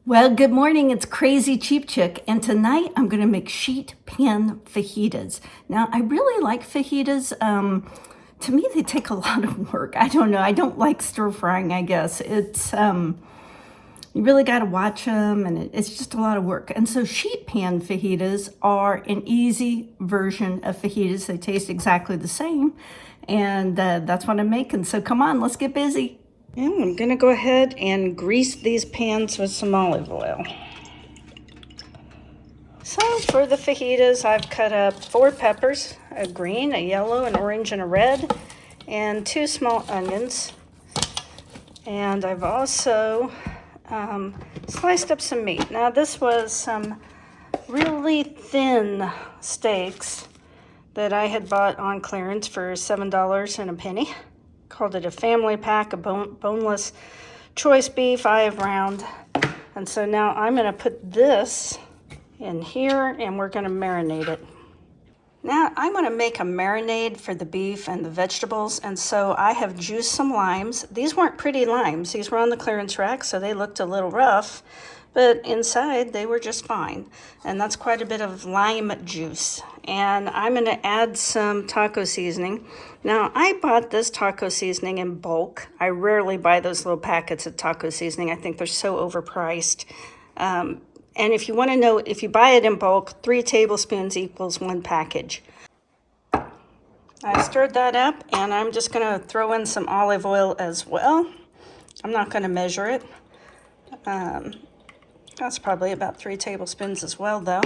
Well, good morning. It's Crazy Cheap Chick, and tonight I'm going to make sheet pan fajitas. Now, I really like fajitas. To me, they take a lot of work. I don't know. I don't like stir frying, I guess. It's you really got to watch them, and it's just a lot of work. And so sheet pan fajitas are an easy version of fajitas. They taste exactly the same, and that's what I'm making. So come on, let's get busy. And I'm going to go ahead and grease these pans with some olive oil. So for the fajitas, I've cut up 4 peppers, a green, a yellow, an orange, and a red, and 2 small onions. And I've also sliced up some meat. Now this was some really thin steaks that I had bought on clearance for $7 and a penny. Called it a family pack of boneless choice beef, 5 round. And so now I'm going to put this in here and we're going to marinate it. Now I'm going to make a marinade for the beef and the vegetables, and so I have juiced some limes. These weren't pretty limes. These were on the clearance rack, so they looked a little rough, but inside they were just fine. And that's quite a bit of lime juice. And I'm going to add some taco seasoning. Now, I bought this taco seasoning in bulk. I rarely buy those little packets of taco seasoning. I think they're so overpriced. And if you want to know, if you buy it in bulk, 3 tablespoons equals 1 package. I stirred that up, and I'm just going to throw in some olive oil as well. I'm not going to measure it. That's probably about 3 tablespoons as well, though.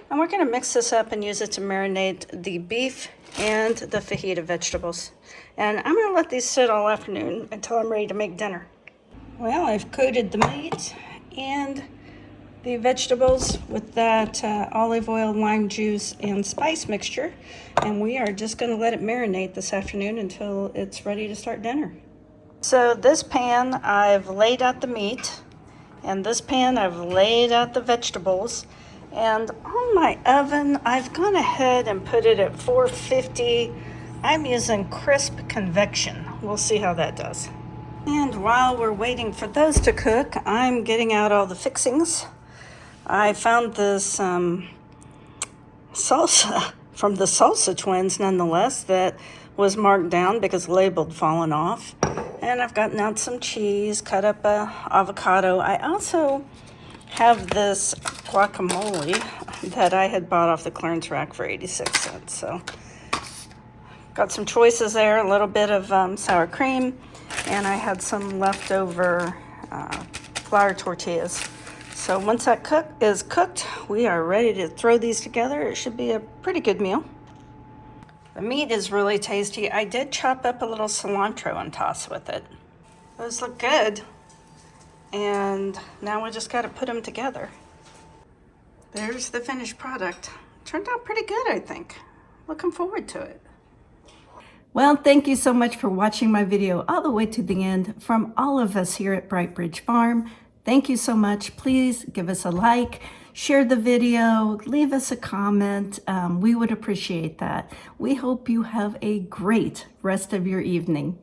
And we're going to mix this up and use it to marinate the beef and the fajita vegetables. And I'm going to let these sit all afternoon until I'm ready to make dinner. Well, I've coated the meat and the vegetables with that olive oil, lime juice, and spice mixture. And we are just going to let it marinate this afternoon until it's ready to start dinner. So this pan, I've laid out the meat. And this pan, I've laid out the vegetables. And on my oven, I've gone ahead and put it at 450. I'm using crisp convection. We'll see how that does. And while we're waiting for those to cook, I'm getting out all the fixings. I found this salsa from the Salsa Twins, nonetheless, that was marked down because the label had fallen off. And I've gotten out some cheese, cut up a avocado. I also have this guacamole that I had bought off the clearance rack for 86 cents. So got some choices there, a little bit of sour cream, and I had some leftover flour tortillas. So once that is cooked, we are ready to throw these together. It should be a pretty good meal. The meat is really tasty. I did chop up a little cilantro and toss with it. Those look good. And now we just got to put them together. There's the finished product. Turned out pretty good, I think. Looking forward to it. Well, thank you so much for watching my video all the way to the end. From all of us here at Bright Bridge Farm, thank you so much. Please give us a like, share the video, leave us a comment. We would appreciate that. We hope you have a great rest of your evening.